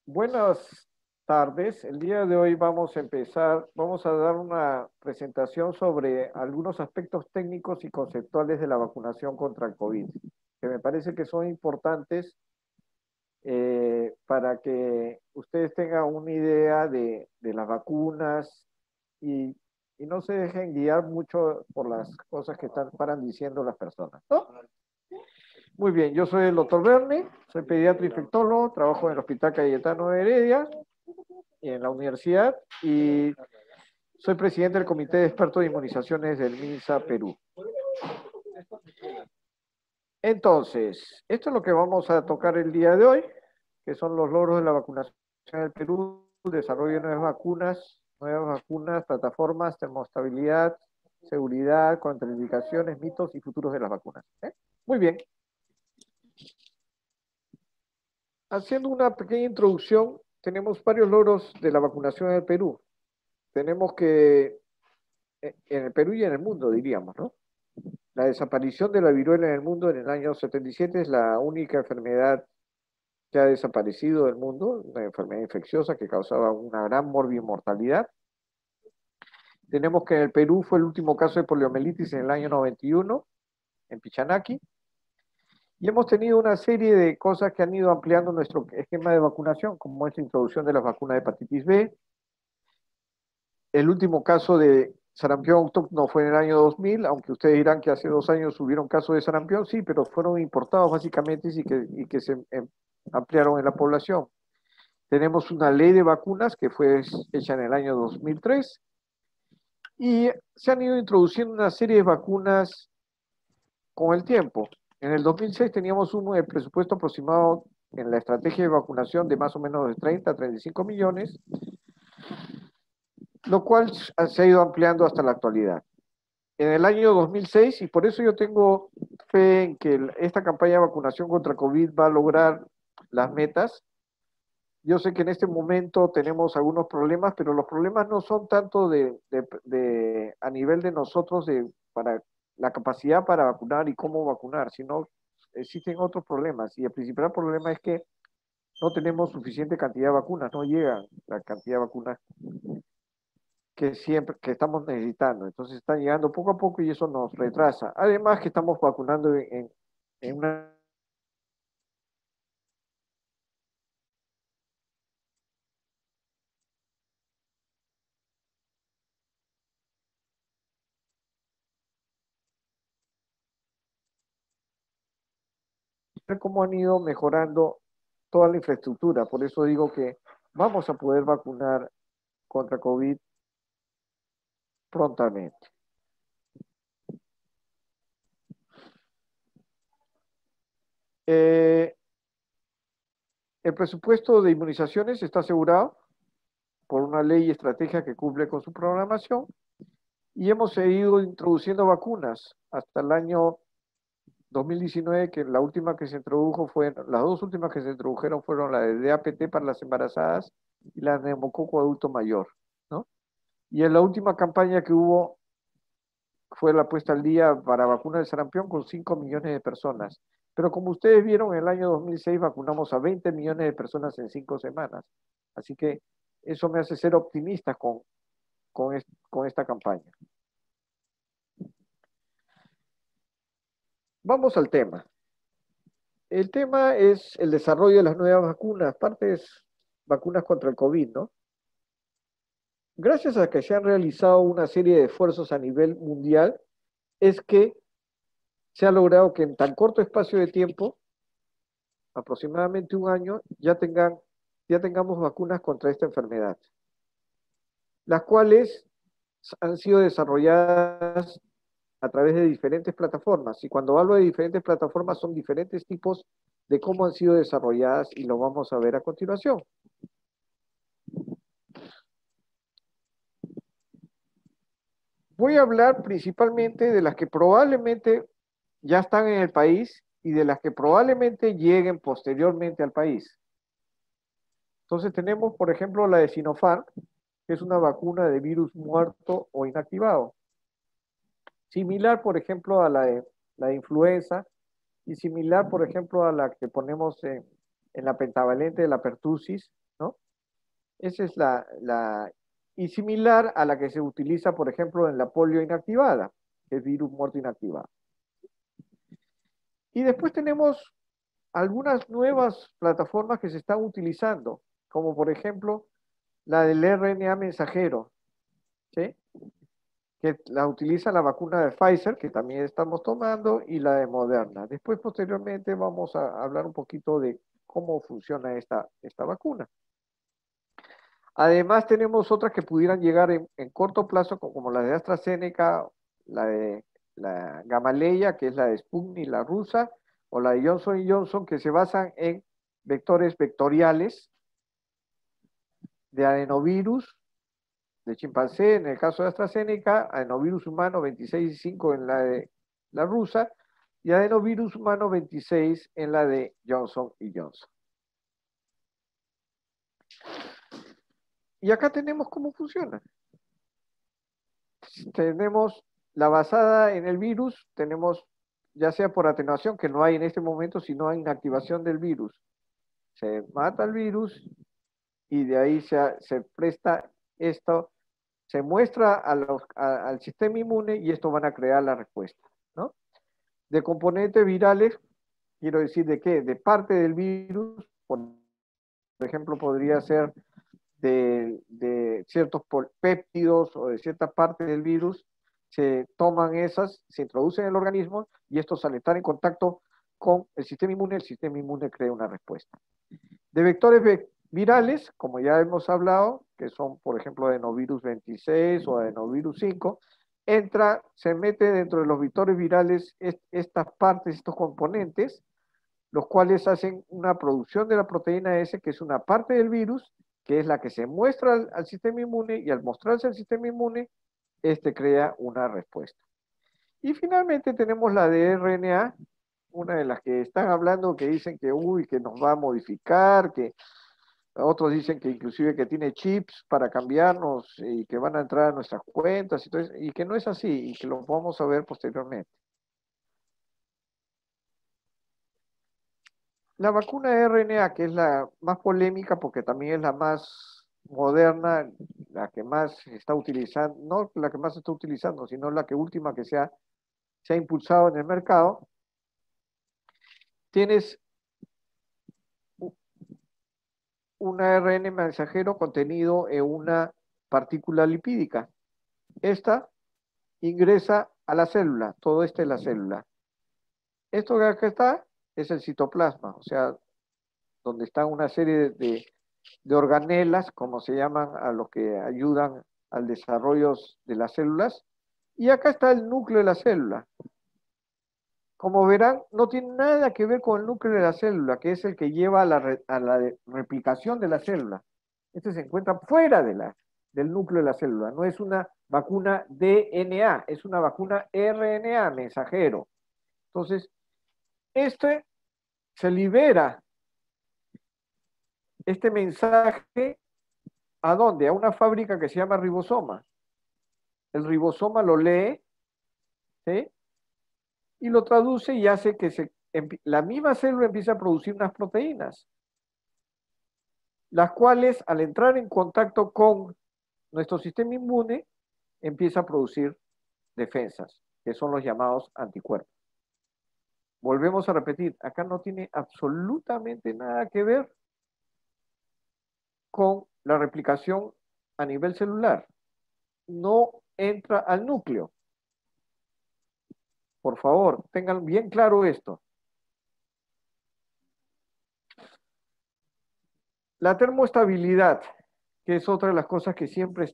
Buenas tardes. El día de hoy vamos a dar una presentación sobre algunos aspectos técnicos y conceptuales de la vacunación contra el COVID, que me parece que son importantes para que ustedes tengan una idea de las vacunas y, y no se dejen guiar mucho por las cosas que paran diciendo las personas, ¿no? Muy bien, yo soy el doctor Berni, soy pediatra infectólogo, trabajo en el Hospital Cayetano de Heredia y en la universidad y soy presidente del Comité de Expertos de Inmunizaciones del MINSA Perú. Entonces, esto es lo que vamos a tocar el día de hoy, que son los logros de la vacunación en el Perú, desarrollo de nuevas vacunas, plataformas, termostabilidad, seguridad, contraindicaciones, mitos y futuros de las vacunas. Muy bien. Haciendo una pequeña introducción, tenemos varios logros de la vacunación en el Perú. Tenemos que, en el Perú y en el mundo, diríamos, ¿no? La desaparición de la viruela en el mundo en el año 77 es la única enfermedad que ha desaparecido del mundo, una enfermedad infecciosa que causaba una gran morbimortalidad. Tenemos que en el Perú fue el último caso de poliomielitis en el año 91, en Pichanaki. Y hemos tenido una serie de cosas que han ido ampliando nuestro esquema de vacunación, como es la introducción de las vacunas de hepatitis B. El último caso de sarampión autóctono fue en el año 2000, aunque ustedes dirán que hace 2 años hubieron casos de sarampión, sí, pero fueron importados básicamente y que se ampliaron en la población. Tenemos una ley de vacunas que fue hecha en el año 2003 y se han ido introduciendo una serie de vacunas con el tiempo. En el 2006 teníamos un presupuesto aproximado en la estrategia de vacunación de más o menos de 30 a 35 millones, lo cual se ha ido ampliando hasta la actualidad. En el año 2006, y por eso yo tengo fe en que esta campaña de vacunación contra COVID va a lograr las metas. Yo sé que en este momento tenemos algunos problemas, pero los problemas no son tanto a nivel de nosotros para la capacidad para vacunar y cómo vacunar, sino existen otros problemas. Y el principal problema es que no tenemos suficiente cantidad de vacunas, no llega la cantidad de vacunas que estamos necesitando. Entonces están llegando poco a poco y eso nos retrasa. Además que estamos vacunando en una cómo han ido mejorando toda la infraestructura. Por eso digo que vamos a poder vacunar contra COVID prontamente. Eh, el presupuesto de inmunizaciones está asegurado por una ley y estrategia que cumple con su programación y hemos seguido introduciendo vacunas hasta el año 2019, que la última que se introdujo las dos últimas que se introdujeron fueron la de DAPT para las embarazadas y la de neumococo adulto mayor, ¿no? Y en la última campaña que hubo fue la puesta al día para vacuna del sarampión con 5 millones de personas. Pero como ustedes vieron, en el año 2006 vacunamos a 20 millones de personas en 5 semanas. Así que eso me hace ser optimista con esta campaña. Vamos al tema. El tema es el desarrollo de las nuevas vacunas, partes vacunas contra el COVID, ¿no? Gracias a que se han realizado una serie de esfuerzos a nivel mundial, es que se ha logrado que en tan corto espacio de tiempo, aproximadamente un año, ya tengamos vacunas contra esta enfermedad, las cuales han sido desarrolladas a través de diferentes plataformas. Y cuando hablo de diferentes plataformas, son diferentes tipos de cómo han sido desarrolladas y lo vamos a ver a continuación. Voy a hablar principalmente de las que probablemente ya están en el país y de las que probablemente lleguen posteriormente al país. Entonces tenemos, por ejemplo, la de Sinopharm, que es una vacuna de virus muerto o inactivado. Similar, por ejemplo, a la de influenza y similar, por ejemplo, a la que ponemos en la pentavalente de la pertussis, ¿no? Esa es y similar a la que se utiliza, por ejemplo, en la polio inactivada, que es virus muerto inactivado. Y después tenemos algunas nuevas plataformas que se están utilizando, como por ejemplo la del RNA mensajero, ¿sí? Que la utiliza la vacuna de Pfizer, que también estamos tomando, y la de Moderna. Después, posteriormente, vamos a hablar un poquito de cómo funciona esta vacuna. Además, tenemos otras que pudieran llegar en corto plazo, como la de AstraZeneca, la de la Gamaleya, que es la de Sputnik, la rusa, o la de Johnson Johnson, que se basan en vectores vectoriales de adenovirus de chimpancé, en el caso de AstraZeneca, adenovirus humano 26.5 en la de la rusa, y adenovirus humano 26 en la de Johnson Johnson. Y acá tenemos cómo funciona. Tenemos la basada en el virus, tenemos ya sea por atenuación, que no hay en este momento, sino hay inactivación del virus. Se mata el virus y de ahí se presta esto, se muestra al sistema inmune y esto van a crear la respuesta, ¿no? De componentes virales, quiero decir, ¿de qué? De parte del virus, por ejemplo, podría ser de ciertos péptidos o de cierta parte del virus, se toman esas, se introducen en el organismo y estos al estar en contacto con el sistema inmune crea una respuesta. De vectores virales, como ya hemos hablado, que son, por ejemplo, adenovirus 26 o adenovirus 5, se mete dentro de los vectores virales estas partes, estos componentes, los cuales hacen una producción de la proteína S, que es una parte del virus, que es la que se muestra al sistema inmune, y al mostrarse al sistema inmune, este crea una respuesta. Y finalmente tenemos la de RNA, una de las que están hablando, que dicen que, uy, que nos va a modificar, que otros dicen que inclusive que tiene chips para cambiarnos y que van a entrar a nuestras cuentas y que no es así y que lo vamos a ver posteriormente. La vacuna de RNA, que es la más polémica porque también es la más moderna, la que más se está utilizando, no la que más se está utilizando, sino la que última que se ha impulsado en el mercado, tienes un ARN mensajero contenido en una partícula lipídica. Esta ingresa a la célula, todo esto es la célula. Esto que acá está es el citoplasma, o sea, donde están una serie de organelas, como se llaman a los que ayudan al desarrollo de las células, y acá está el núcleo de la célula. Como verán, no tiene nada que ver con el núcleo de la célula, que es el que lleva a la replicación de la célula. Este se encuentra fuera del núcleo de la célula, no es una vacuna DNA, es una vacuna RNA, mensajero. Entonces, este se libera este mensaje, ¿a dónde? A una fábrica que se llama ribosoma. El ribosoma lo lee, ¿sí? Y lo traduce y hace que la misma célula empiece a producir unas proteínas, las cuales al entrar en contacto con nuestro sistema inmune, empieza a producir defensas, que son los llamados anticuerpos. Volvemos a repetir, acá no tiene absolutamente nada que ver con la replicación a nivel celular. No entra al núcleo. Por favor, tengan bien claro esto. La termoestabilidad, que es otra de las cosas que siempre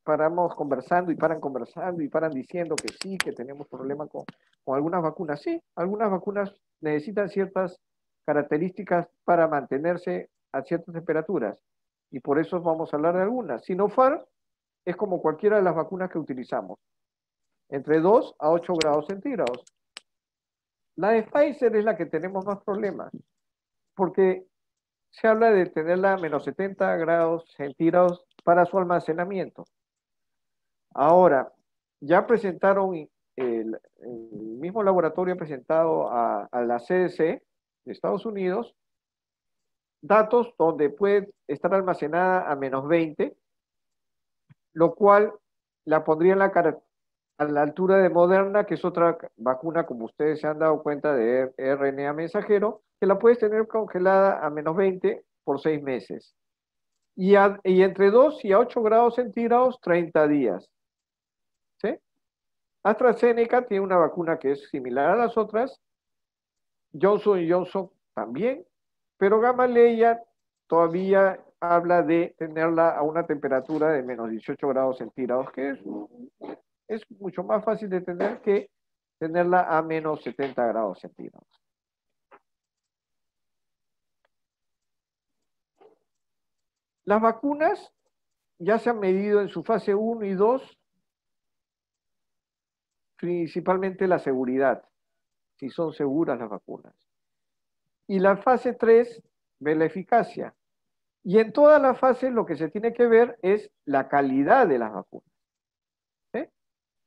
paramos conversando y paran diciendo que sí, que tenemos problemas con algunas vacunas. Sí, algunas vacunas necesitan ciertas características para mantenerse a ciertas temperaturas. Y por eso vamos a hablar de algunas. Sinopharm es como cualquiera de las vacunas que utilizamos, entre 2 a 8 grados centígrados. La de Pfizer es la que tenemos más problemas, porque se habla de tenerla a menos 70 grados centígrados para su almacenamiento. Ahora, ya presentaron, el mismo laboratorio ha presentado a la CDC de Estados Unidos datos donde puede estar almacenada a -20, lo cual la pondría a la altura de Moderna, que es otra vacuna, como ustedes se han dado cuenta, de RNA mensajero, que la puedes tener congelada a -20 por 6 meses. Y entre 2 y 8 grados centígrados, 30 días. ¿Sí? AstraZeneca tiene una vacuna que es similar a las otras, Johnson Johnson también, pero Gamaleya todavía habla de tenerla a una temperatura de -18 grados centígrados, que es mucho más fácil de tener que tenerla a -70 grados centígrados. Las vacunas ya se han medido en su fase 1 y 2, principalmente la seguridad, si son seguras las vacunas. Y la fase 3 ve la eficacia. Y en todas las fases lo que se tiene que ver es la calidad de las vacunas. ¿Sí?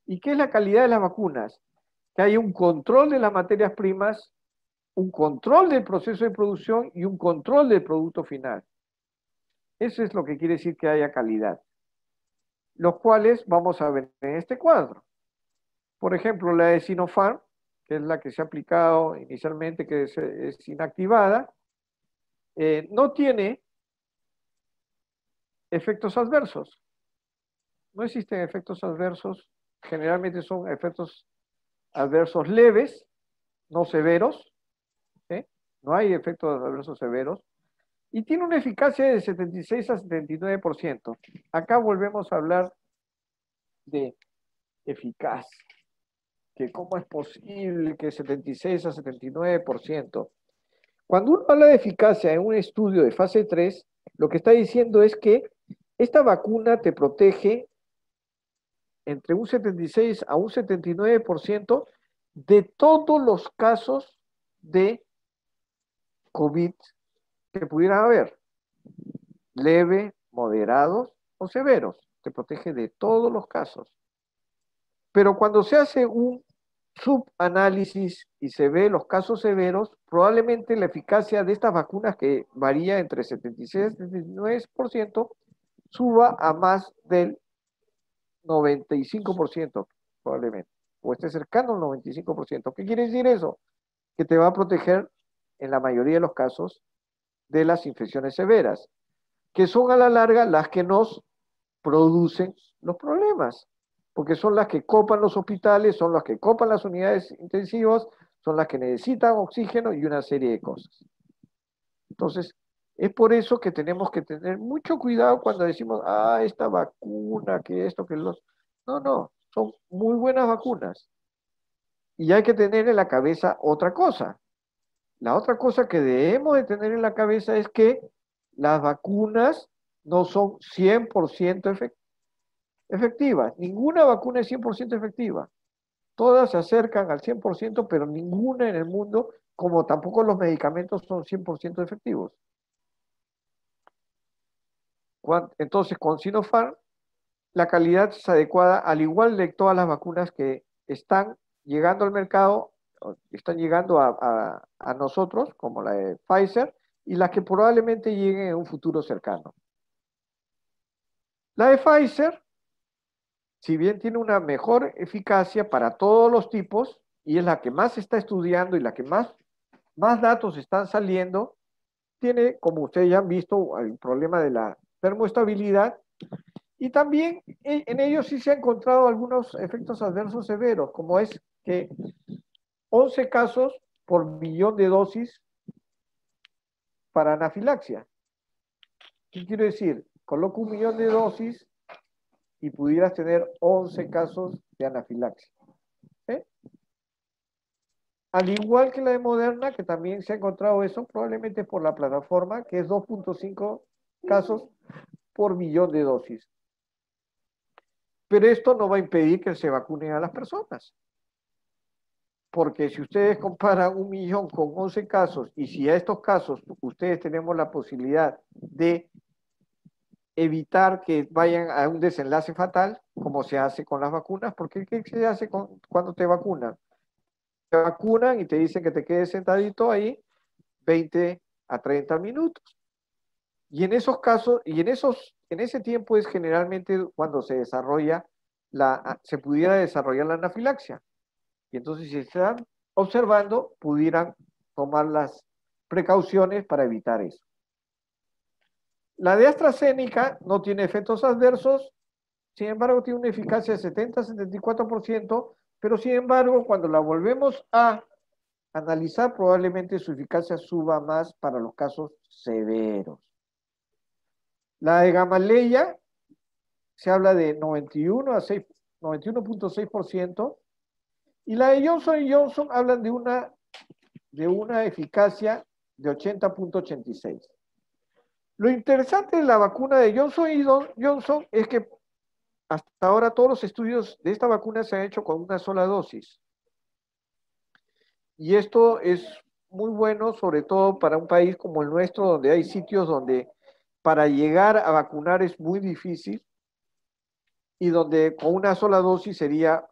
¿Y qué es la calidad de las vacunas? Que haya un control de las materias primas, un control del proceso de producción y un control del producto final. Eso es lo que quiere decir que haya calidad, los cuales vamos a ver en este cuadro. Por ejemplo, la de Sinopharm, que es la que se ha aplicado inicialmente, que es inactivada, no tiene efectos adversos. No existen efectos adversos, generalmente son efectos adversos leves, no severos, ¿sí? No hay efectos adversos severos, y tiene una eficacia de 76 a 79%. Acá volvemos a hablar de eficaz, que cómo es posible que 76 a 79%. Cuando uno habla de eficacia en un estudio de fase 3, lo que está diciendo es que esta vacuna te protege entre un 76 a un 79% de todos los casos de COVID que pudieran haber, leve, moderados o severos. Te protege de todos los casos. Pero cuando se hace un subanálisis y se ve los casos severos, probablemente la eficacia de estas vacunas, que varía entre 76 y 79%, suba a más del 95%, probablemente, o esté cercano al 95%. ¿Qué quiere decir eso? Que te va a proteger en la mayoría de los casos de las infecciones severas, que son a la larga las que nos producen los problemas, porque son las que copan los hospitales, son las que copan las unidades intensivas, son las que necesitan oxígeno y una serie de cosas. Entonces, es por eso que tenemos que tener mucho cuidado cuando decimos, esta vacuna, que esto, que los... No, no, son muy buenas vacunas. Y hay que tener en la cabeza otra cosa. La otra cosa que debemos de tener en la cabeza es que las vacunas no son 100% efectivas. Ninguna vacuna es 100% efectiva. Todas se acercan al 100%, pero ninguna en el mundo, como tampoco los medicamentos, son 100% efectivos. Entonces, con Sinopharm, la calidad es adecuada, al igual de todas las vacunas que están llegando al mercado, están llegando a nosotros, como la de Pfizer, y las que probablemente lleguen en un futuro cercano. La de Pfizer, si bien tiene una mejor eficacia para todos los tipos, y es la que más se está estudiando y la que más datos están saliendo, tiene, como ustedes ya han visto, el problema de la termoestabilidad. Y también en ellos sí se han encontrado algunos efectos adversos severos, como es que 11 casos por millón de dosis para anafilaxia. ¿Qué quiero decir? Coloco 1 millón de dosis y pudieras tener 11 casos de anafilaxia. ¿Eh? Al igual que la de Moderna, que también se ha encontrado eso, probablemente por la plataforma, que es 2.5 casos por millón de dosis. Pero esto no va a impedir que se vacunen a las personas. Porque si ustedes comparan 1 millón con 11 casos, y si a estos casos ustedes tenemos la posibilidad de evitar que vayan a un desenlace fatal, como se hace con las vacunas, porque ¿qué se hace cuando te vacunan? Te vacunan y te dicen que te quedes sentadito ahí 20 a 30 minutos. Y en esos casos, en ese tiempo es generalmente cuando se desarrolla se pudiera desarrollar la anafilaxia. Y entonces, si están observando, pudieran tomar las precauciones para evitar eso. La de AstraZeneca no tiene efectos adversos, sin embargo, tiene una eficacia de 70-74%, pero sin embargo, cuando la volvemos a analizar, probablemente su eficacia suba más para los casos severos. La de Gamaleya se habla de 91.6%, y la de Johnson Johnson hablan de una eficacia de 80.86%. Lo interesante de la vacuna de Johnson Johnson es que hasta ahora todos los estudios de esta vacuna se han hecho con una sola dosis. Y esto es muy bueno, sobre todo para un país como el nuestro, donde hay sitios donde para llegar a vacunar es muy difícil y donde con una sola dosis sería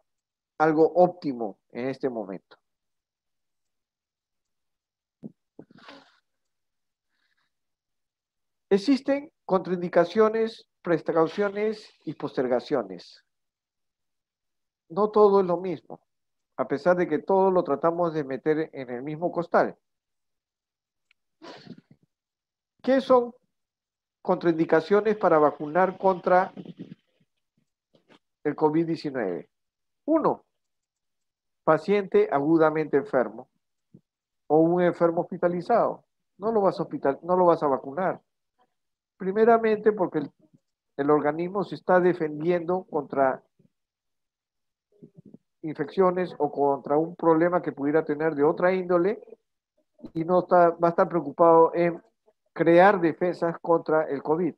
algo óptimo en este momento. Existen contraindicaciones, precauciones y postergaciones. No todo es lo mismo, a pesar de que todo lo tratamos de meter en el mismo costal. ¿Qué son contraindicaciones para vacunar contra el COVID-19? 1. Paciente agudamente enfermo o un enfermo hospitalizado. No lo vas a vacunar. Primeramente porque el organismo se está defendiendo contra infecciones o contra un problema que pudiera tener de otra índole y no va a estar preocupado en crear defensas contra el COVID.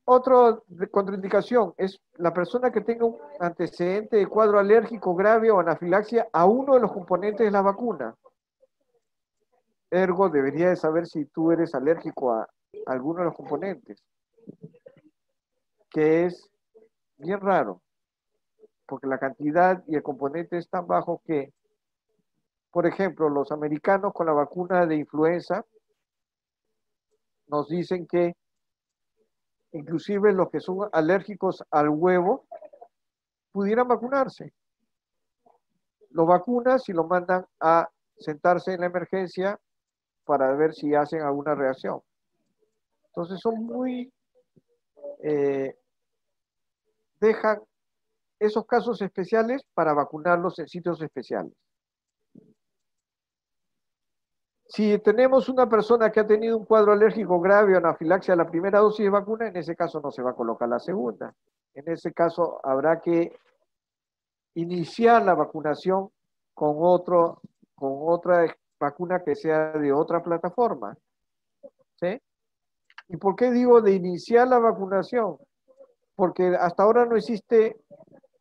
Otra contraindicación es la persona que tenga un antecedente de cuadro alérgico grave o anafilaxia a uno de los componentes de la vacuna. Ergo, debería de saber si tú eres alérgico a alguno de los componentes, que es bien raro, porque la cantidad y el componente es tan bajo que, por ejemplo, los americanos con la vacuna de influenza nos dicen que inclusive los que son alérgicos al huevo pudieran vacunarse. Lo vacunas y lo mandan a sentarse en la emergencia para ver si hacen alguna reacción. Entonces son dejan esos casos especiales para vacunarlos en sitios especiales. Si tenemos una persona que ha tenido un cuadro alérgico grave o anafilaxia a la primera dosis de vacuna, en ese caso no se va a colocar la segunda. En ese caso habrá que iniciar la vacunación con otra vacuna que sea de otra plataforma. ¿Sí? ¿Y por qué digo de iniciar la vacunación? Porque hasta ahora no existe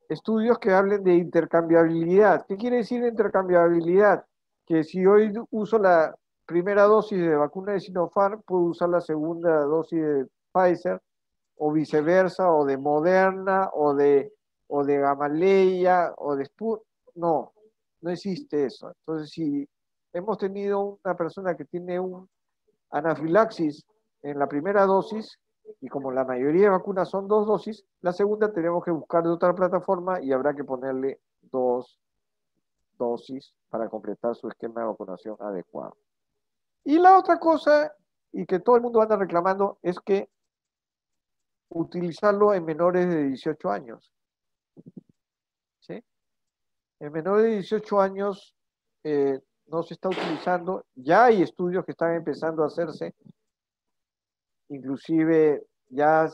estudios que hablen de intercambiabilidad. ¿Qué quiere decir intercambiabilidad? Que si hoy uso la primera dosis de vacuna de Sinopharm, puedo usar la segunda dosis de Pfizer, o viceversa, o de Moderna, o de Gamaleya, o de Sputnik. No, no existe eso. Entonces, si hemos tenido una persona que tiene un anafilaxis en la primera dosis, y como la mayoría de vacunas son 2 dosis, la segunda tenemos que buscar de otra plataforma y habrá que ponerle 2 dosis para completar su esquema de vacunación adecuado. Y la otra cosa, y que todo el mundo anda reclamando, es que utilizarlo en menores de 18 años. ¿Sí? En menores de 18 años no se está utilizando, ya hay estudios que están empezando a hacerse, inclusive ya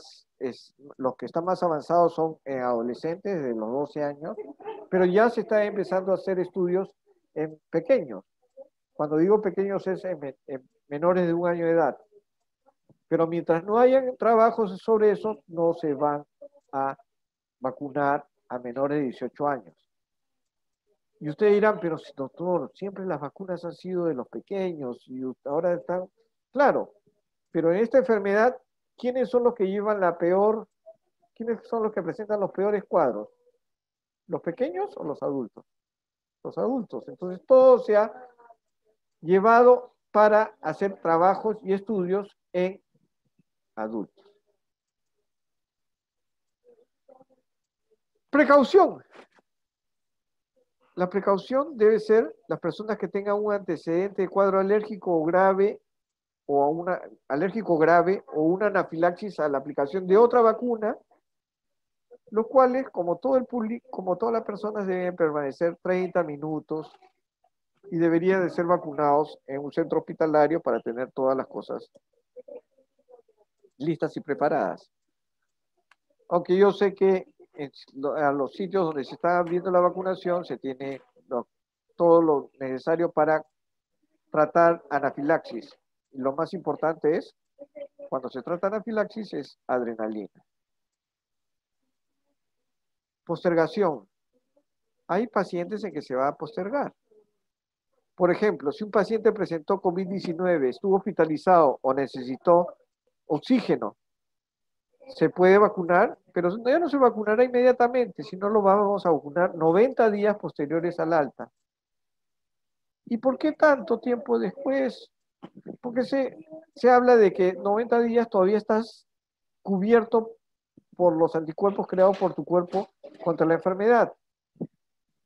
los que están más avanzados son en adolescentes de los 12 años, pero ya se está empezando a hacer estudios en pequeños. Cuando digo pequeños es en menores de 1 año de edad. Pero mientras no hayan trabajos sobre eso, no se van a vacunar a menores de 18 años. Y ustedes dirán, pero doctor, siempre las vacunas han sido de los pequeños y ahora están... Claro, pero en esta enfermedad, ¿quiénes son los que llevan quiénes son los que presentan los peores cuadros? ¿Los pequeños o los adultos? Los adultos. Entonces todo se ha llevado para hacer trabajos y estudios en adultos. Precaución. La precaución debe ser las personas que tengan un antecedente de cuadro alérgico grave o una alérgico grave o una anafilaxis a la aplicación de otra vacuna, los cuales, como todo el público, como todas las personas, deben permanecer 30 minutos y deberían de ser vacunados en un centro hospitalario para tener todas las cosas listas y preparadas. Aunque yo sé que a los sitios donde se está abriendo la vacunación se tiene todo lo necesario para tratar anafilaxis. Y lo más importante es, cuando se trata de anafilaxis, es adrenalina. Postergación. Hay pacientes en que se va a postergar. Por ejemplo, si un paciente presentó COVID-19, estuvo hospitalizado o necesitó oxígeno, se puede vacunar, pero ya no se vacunará inmediatamente, sino lo vamos a vacunar 90 días posteriores al alta. ¿Y por qué tanto tiempo después? Porque se habla de que 90 días todavía estás cubierto por los anticuerpos creados por tu cuerpo contra la enfermedad.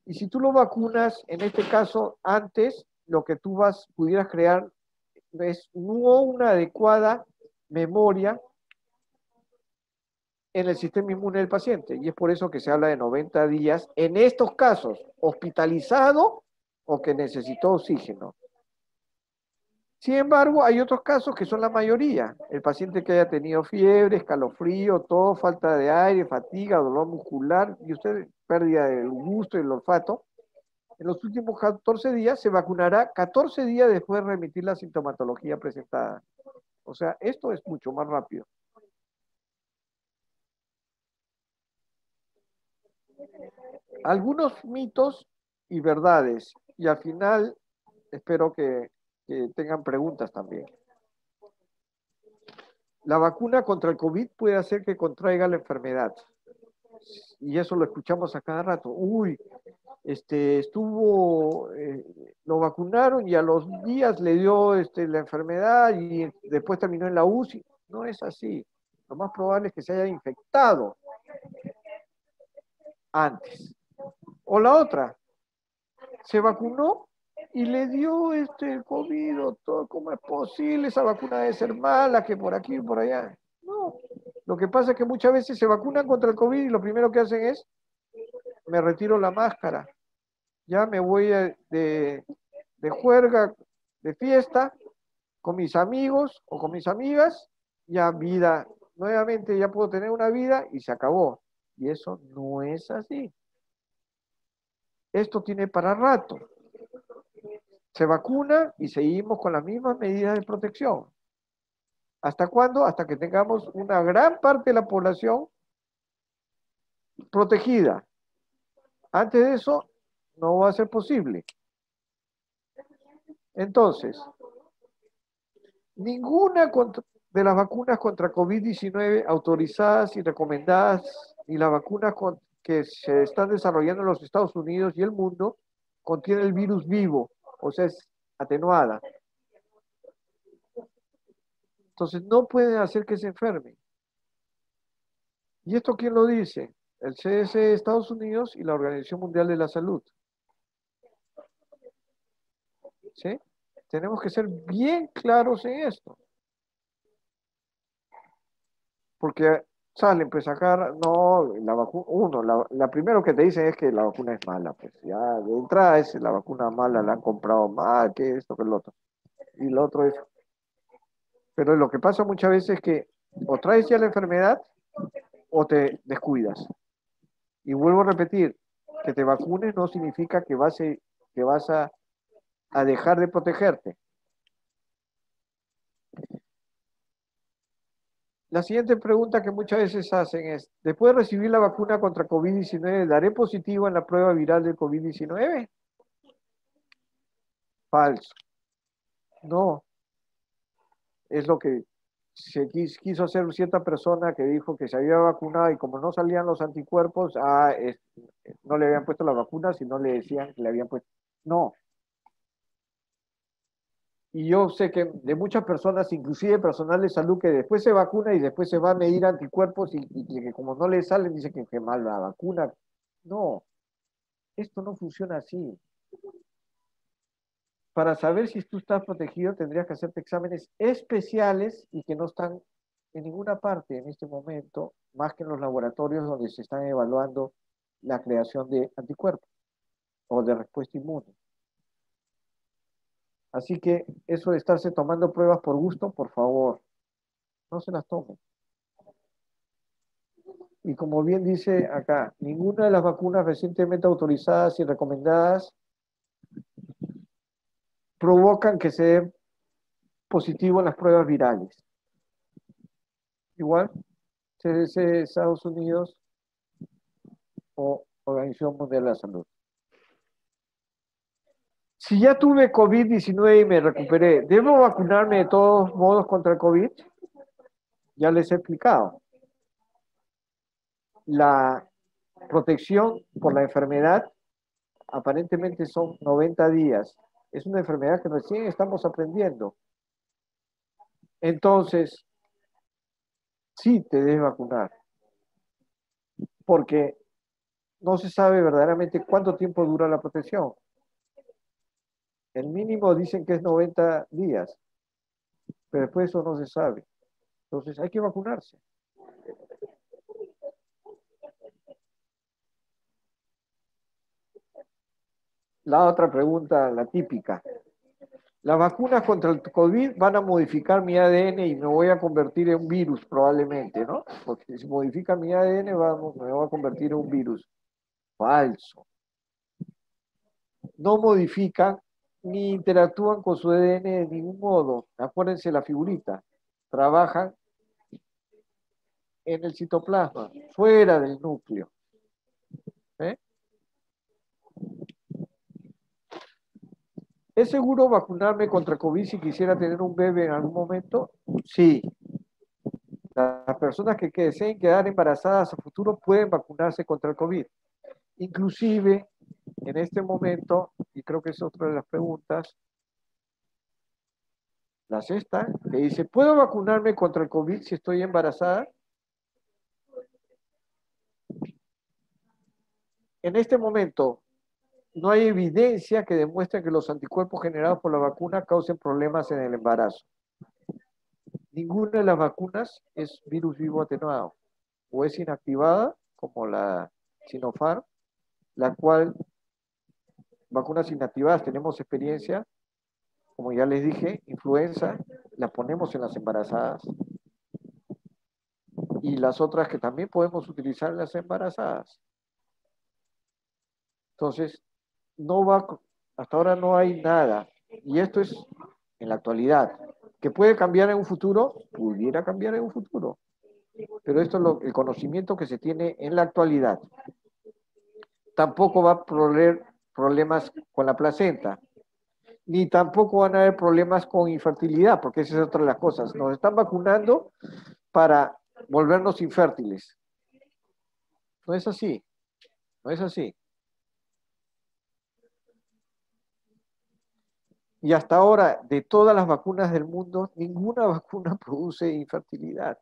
Y si tú lo vacunas, en este caso, antes, lo que tú pudieras crear es no una adecuada memoria en el sistema inmune del paciente. Y es por eso que se habla de 90 días en estos casos, hospitalizado o que necesitó oxígeno. Sin embargo, hay otros casos que son la mayoría. El paciente que haya tenido fiebre, escalofrío, todo, falta de aire, fatiga, dolor muscular y usted pérdida del gusto y el olfato, en los últimos 14 días se vacunará 14 días después de remitir la sintomatología presentada. O sea, esto es mucho más rápido. Algunos mitos y verdades. Y al final espero que tengan preguntas también. La vacuna contra el COVID puede hacer que contraiga la enfermedad. Y eso lo escuchamos a cada rato. Uy, lo vacunaron y a los días le dio la enfermedad y después terminó en la UCI. No es así. Lo más probable es que se haya infectado antes. O la otra, se vacunó y le dio el COVID o todo. ¿Cómo es posible? Esa vacuna debe ser mala, que por aquí y por allá. No. Lo que pasa es que muchas veces se vacunan contra el COVID y lo primero que hacen es, me retiro la máscara. Ya me voy de juerga, de fiesta, con mis amigos o con mis amigas, ya vida, nuevamente ya puedo tener una vida y se acabó. Y eso no es así. Esto tiene para rato. Se vacuna y seguimos con las mismas medidas de protección. ¿Hasta cuándo? Hasta que tengamos una gran parte de la población protegida. Antes de eso, no va a ser posible. Entonces, ninguna de las vacunas contra COVID-19 autorizadas y recomendadas, ni las vacunas que se están desarrollando en los Estados Unidos y el mundo, contiene el virus vivo, o sea, es atenuada. Entonces, no pueden hacer que se enfermen. ¿Y esto quién lo dice? El CDC de Estados Unidos y la Organización Mundial de la Salud. ¿Sí? Tenemos que ser bien claros en esto. Porque salen pues sacar, no, la vacuna, la primero que te dicen es que la vacuna es mala, pues ya de entrada es la vacuna mala, la han comprado mal, que esto, que el otro. Y lo otro es, pero lo que pasa muchas veces es que o traes ya la enfermedad o te descuidas. Y vuelvo a repetir, que te vacunes no significa que vas a dejar de protegerte. La siguiente pregunta que muchas veces hacen es, ¿después de recibir la vacuna contra COVID-19, daré positivo en la prueba viral del COVID-19? Falso. No, es lo que se quiso hacer cierta persona que dijo que se había vacunado y como no salían los anticuerpos, no le habían puesto la vacuna, sino le decían que le habían puesto. No. Y yo sé que de muchas personas, inclusive personal de salud, que después se vacuna y después se va a medir anticuerpos y que como no le salen, dice que mal la vacuna. No, esto no funciona así. Para saber si tú estás protegido, tendrías que hacerte exámenes especiales y que no están en ninguna parte en este momento, más que en los laboratorios donde se están evaluando la creación de anticuerpos o de respuesta inmune. Así que eso de estarse tomando pruebas por gusto, por favor, no se las tomen. Y como bien dice acá, ninguna de las vacunas recientemente autorizadas y recomendadas provocan que se dé positivo en las pruebas virales. Igual, CDC de Estados Unidos o Organización Mundial de la Salud. Si ya tuve COVID-19 y me recuperé, ¿debo vacunarme de todos modos contra el COVID? Ya les he explicado. La protección por la enfermedad aparentemente son 90 días. Es una enfermedad que recién estamos aprendiendo. Entonces, sí te debes vacunar, porque no se sabe verdaderamente cuánto tiempo dura la protección. El mínimo dicen que es 90 días, pero después eso no se sabe. Entonces hay que vacunarse. La otra pregunta, la típica. Las vacunas contra el COVID van a modificar mi ADN y me voy a convertir en un virus probablemente, ¿no? Porque si modifica mi ADN, me voy a convertir en un virus. Falso. No modifican ni interactúan con su ADN de ningún modo. Acuérdense la figurita. Trabajan en el citoplasma, fuera del núcleo. ¿Eh? ¿Es seguro vacunarme contra COVID si quisiera tener un bebé en algún momento? Sí. Las personas que deseen quedar embarazadas a futuro pueden vacunarse contra el COVID. Inclusive, en este momento, y creo que es otra de las preguntas, la sexta, que dice, ¿puedo vacunarme contra el COVID si estoy embarazada? En este momento, no hay evidencia que demuestre que los anticuerpos generados por la vacuna causen problemas en el embarazo. Ninguna de las vacunas es virus vivo atenuado. O es inactivada, como la Sinopharm, la cual, vacunas inactivadas, tenemos experiencia, como ya les dije, influenza, la ponemos en las embarazadas. Y las otras que también podemos utilizar en las embarazadas. Entonces, no va, hasta ahora no hay nada. Y esto es en la actualidad. ¿Que puede cambiar en un futuro? Pudiera cambiar en un futuro. Pero esto es el conocimiento que se tiene en la actualidad. Tampoco va a haber problemas con la placenta, ni tampoco van a haber problemas con infertilidad, porque esa es otra de las cosas. Nos están vacunando para volvernos infértiles. No es así, no es así. Y hasta ahora, de todas las vacunas del mundo, ninguna vacuna produce infertilidad.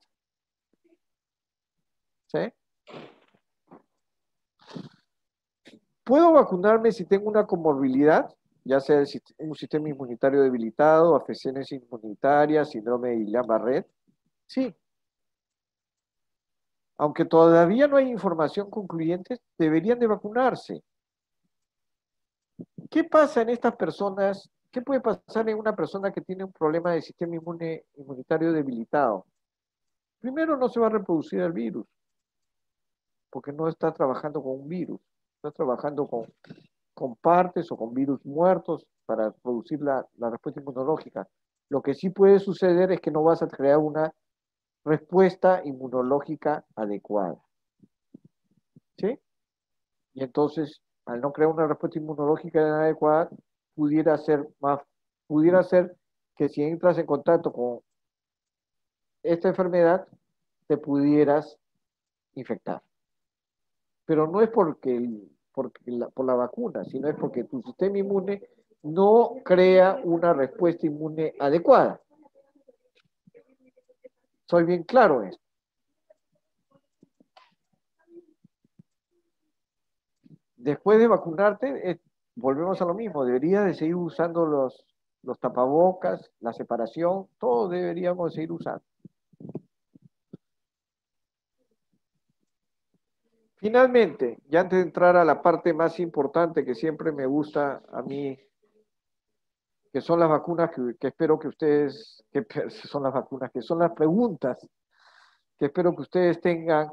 ¿Sí? ¿Puedo vacunarme si tengo una comorbilidad? Ya sea un sistema inmunitario debilitado, afecciones inmunitarias, síndrome de Guillain-Barré. Sí, aunque todavía no hay información concluyente, deberían de vacunarse. ¿Qué pasa en estas personas? ¿Qué puede pasar en una persona que tiene un problema de sistema inmunitario debilitado? Primero, no se va a reproducir el virus, porque no está trabajando con un virus, está trabajando con partes o con virus muertos para producir la respuesta inmunológica. Lo que sí puede suceder es que no vas a crear una respuesta inmunológica adecuada. ¿Sí? Y entonces, al no crear una respuesta inmunológica adecuada, pudiera ser más, pudiera ser que si entras en contacto con esta enfermedad, te pudieras infectar. Pero no es por la vacuna, sino es porque tu sistema inmune no crea una respuesta inmune adecuada. Soy bien claro en esto. Después de vacunarte, volvemos a lo mismo, deberías de seguir usando los tapabocas, la separación, todo deberíamos seguir usando. Finalmente, ya antes de entrar a la parte más importante que siempre me gusta a mí, que son las vacunas que espero que ustedes, que son las vacunas, que son las preguntas que espero que ustedes tengan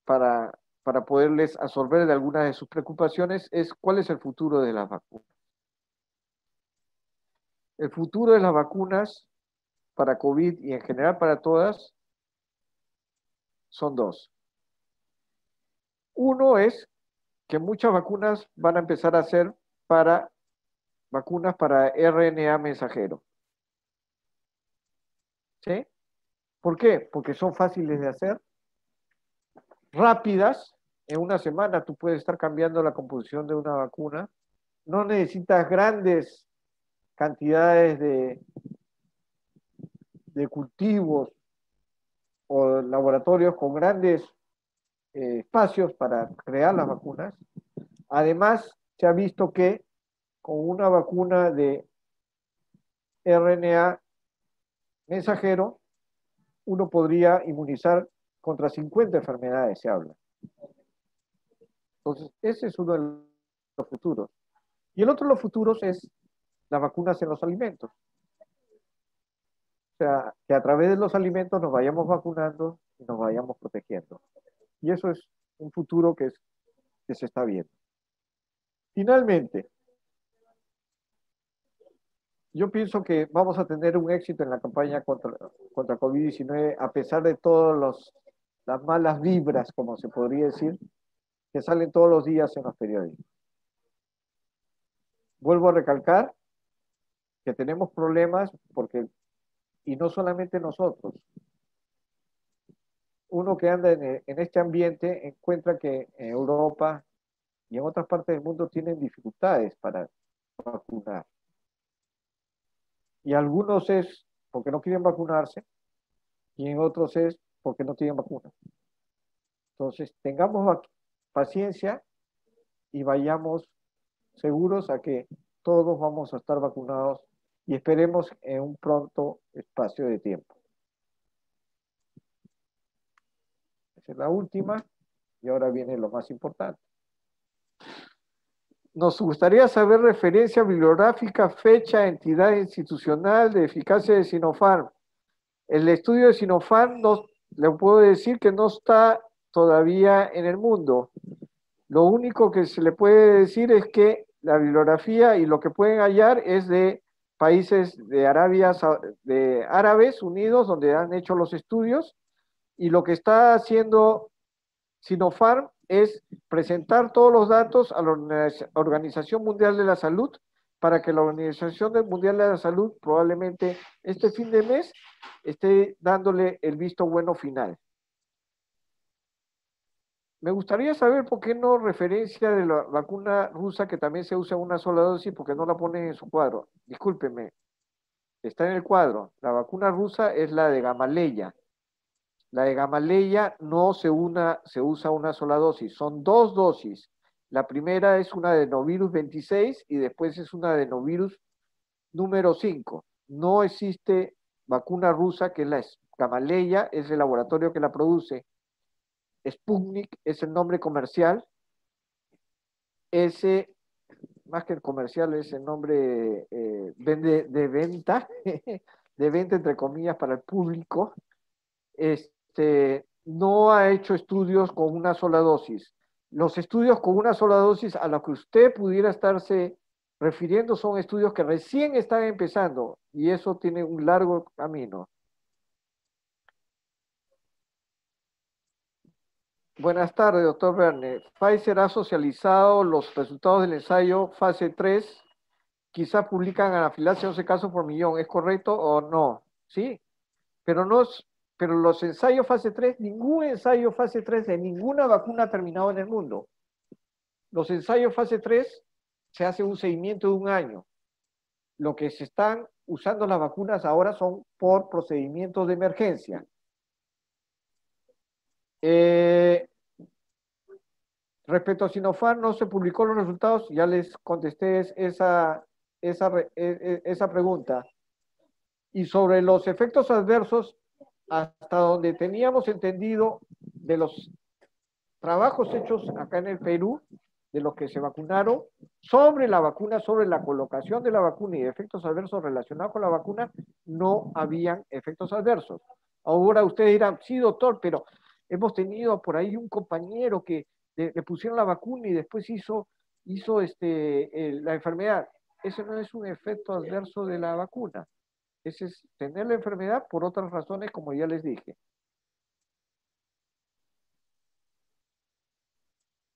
para, para poderles absorber de algunas de sus preocupaciones, es cuál es el futuro de las vacunas. El futuro de las vacunas para COVID y en general para todas son dos. Uno es que muchas vacunas van a empezar a ser para vacunas para RNA mensajero. ¿Sí? ¿Por qué? Porque son fáciles de hacer, rápidas. En una semana tú puedes estar cambiando la composición de una vacuna. No necesitas grandes cantidades de cultivos o laboratorios con grandes espacios para crear las vacunas. Además, se ha visto que con una vacuna de RNA mensajero, uno podría inmunizar contra 50 enfermedades, se habla. Entonces, ese es uno de los futuros. Y el otro de los futuros es las vacunas en los alimentos. O sea, que a través de los alimentos nos vayamos vacunando y nos vayamos protegiendo. Y eso es un futuro que se está viendo. Finalmente, yo pienso que vamos a tener un éxito en la campaña contra COVID-19 a pesar de todas las malas vibras, como se podría decir, que salen todos los días en los periódicos. Vuelvo a recalcar que tenemos problemas porque, y no solamente nosotros, uno que anda en este ambiente encuentra que en Europa y en otras partes del mundo tienen dificultades para vacunar. Y algunos es porque no quieren vacunarse y en otros es porque no tienen vacunas. Entonces, tengamos paciencia y vayamos seguros a que todos vamos a estar vacunados y esperemos en un pronto espacio de tiempo. Esa es la última y ahora viene lo más importante. Nos gustaría saber referencia bibliográfica, fecha, entidad institucional de eficacia de Sinopharm. El estudio de Sinopharm, le puedo decir que no está todavía en el mundo. Lo único que se le puede decir es que la bibliografía y lo que pueden hallar es de países de de Árabes Unidos, donde han hecho los estudios, y lo que está haciendo Sinopharm es presentar todos los datos a la Organización Mundial de la Salud para que la Organización Mundial de la Salud probablemente este fin de mes esté dándole el visto bueno final. Me gustaría saber por qué no referencia de la vacuna rusa que también se usa una sola dosis, porque no la ponen en su cuadro. Discúlpeme, está en el cuadro. La vacuna rusa es la de Gamaleya. La de Gamaleya no se usa una sola dosis, son dos dosis. La primera es una de Novirus 26 y después es una de Novirus número 5. No existe vacuna rusa que es la Gamaleya, es el laboratorio que la produce. Sputnik es el nombre comercial. Ese, más que el comercial, es el nombre de venta, de venta entre comillas para el público. No ha hecho estudios con una sola dosis. Los estudios con una sola dosis a los que usted pudiera estarse refiriendo son estudios que recién están empezando y eso tiene un largo camino. Buenas tardes, doctor Verne. Pfizer ha socializado los resultados del ensayo fase 3. Quizás publican anafilaxia 11 casos por millón. ¿Es correcto o no? Sí, pero pero los ensayos fase 3, ningún ensayo fase 3 de ninguna vacuna ha terminado en el mundo. Los ensayos fase 3 se hace un seguimiento de un año. Lo que se están usando las vacunas ahora son por procedimientos de emergencia. Respecto a Sinopharm, no se publicó los resultados, ya les contesté esa pregunta. Y sobre los efectos adversos, hasta donde teníamos entendido de los trabajos hechos acá en el Perú, de los que se vacunaron, sobre la vacuna, sobre la colocación de la vacuna y efectos adversos relacionados con la vacuna, no habían efectos adversos. Ahora ustedes dirán, sí, doctor, pero hemos tenido por ahí un compañero que le pusieron la vacuna y después hizo la enfermedad. Ese no es un efecto adverso de la vacuna. Ese es tener la enfermedad por otras razones, como ya les dije.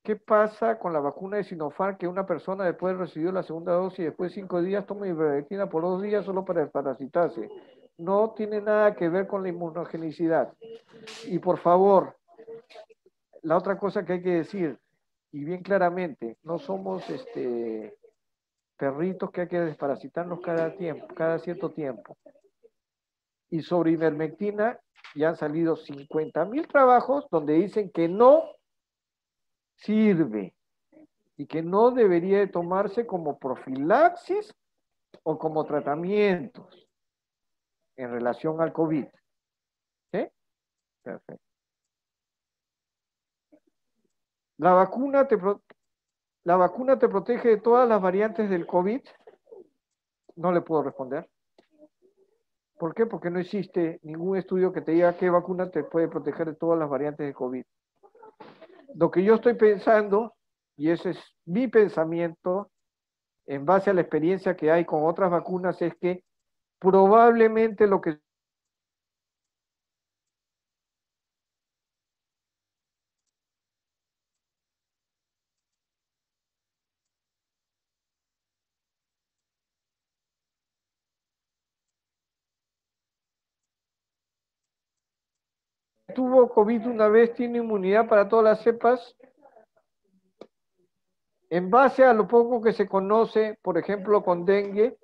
¿Qué pasa con la vacuna de Sinopharm que una persona después de recibir la segunda dosis, después de 5 días, toma ivermectina por 2 días solo para desparasitarse? No tiene nada que ver con la inmunogenicidad. Y por favor, la otra cosa que hay que decir, y bien claramente, no somos perritos que hay que desparasitarnos cada cierto tiempo. Y sobre ivermectina ya han salido 50.000 trabajos donde dicen que no sirve y que no debería de tomarse como profilaxis o como tratamientos en relación al COVID. ¿Sí? Perfecto. ¿La vacuna te, ¿La vacuna te protege de todas las variantes del COVID? No le puedo responder. ¿Por qué? Porque no existe ningún estudio que te diga qué vacuna te puede proteger de todas las variantes de COVID. Lo que yo estoy pensando, y ese es mi pensamiento, en base a la experiencia que hay con otras vacunas, es que probablemente lo que tuvo COVID una vez tiene inmunidad para todas las cepas. En base a lo poco que se conoce, por ejemplo, con dengue,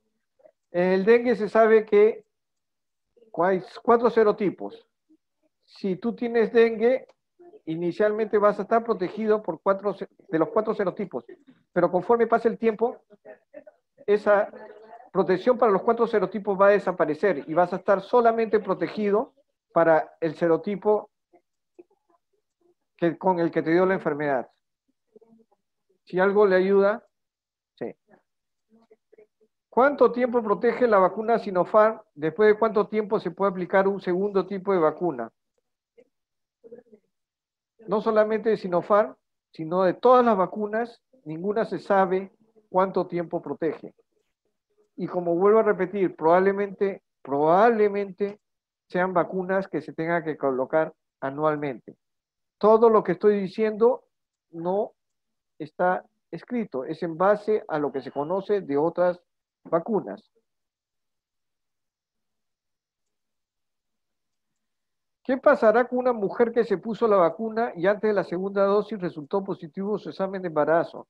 en el dengue se sabe que hay 4 serotipos. Si tú tienes dengue, inicialmente vas a estar protegido por de los 4 serotipos, pero conforme pasa el tiempo, esa protección para los 4 serotipos va a desaparecer y vas a estar solamente protegido para el serotipo con el que te dio la enfermedad. Si algo le ayuda, sí. ¿Cuánto tiempo protege la vacuna Sinopharm? ¿Después de cuánto tiempo se puede aplicar un segundo tipo de vacuna? No solamente de Sinopharm, sino de todas las vacunas, ninguna se sabe cuánto tiempo protege. Y como vuelvo a repetir, probablemente sean vacunas que se tengan que colocar anualmente. Todo lo que estoy diciendo no está escrito, es en base a lo que se conoce de otras vacunas. ¿Qué pasará con una mujer que se puso la vacuna y antes de la segunda dosis resultó positivo su examen de embarazo?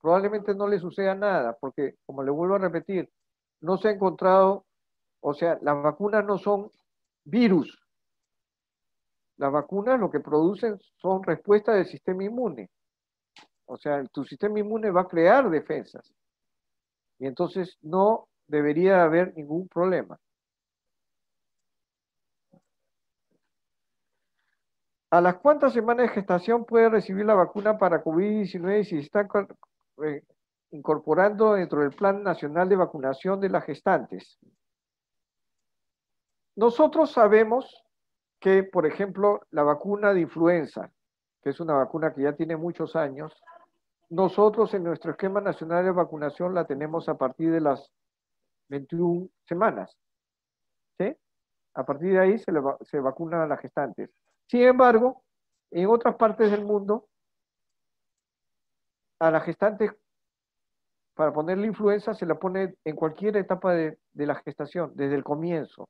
Probablemente no le suceda nada, porque, como le vuelvo a repetir, no se ha encontrado, o sea, las vacunas no son virus. Las vacunas lo que producen son respuestas del sistema inmune. O sea, tu sistema inmune va a crear defensas. Y entonces no debería haber ningún problema. ¿A las cuántas semanas de gestación puede recibir la vacuna para COVID-19 si se está eh, incorporando dentro del Plan Nacional de Vacunación de las Gestantes? Nosotros sabemos que, por ejemplo, la vacuna de influenza, que es una vacuna que ya tiene muchos años, nosotros en nuestro esquema nacional de vacunación la tenemos a partir de las 21 semanas. ¿Sí? A partir de ahí se vacunan a las gestantes. Sin embargo, en otras partes del mundo, a las gestantes, para poner la influenza, se la pone en cualquier etapa de la gestación, desde el comienzo.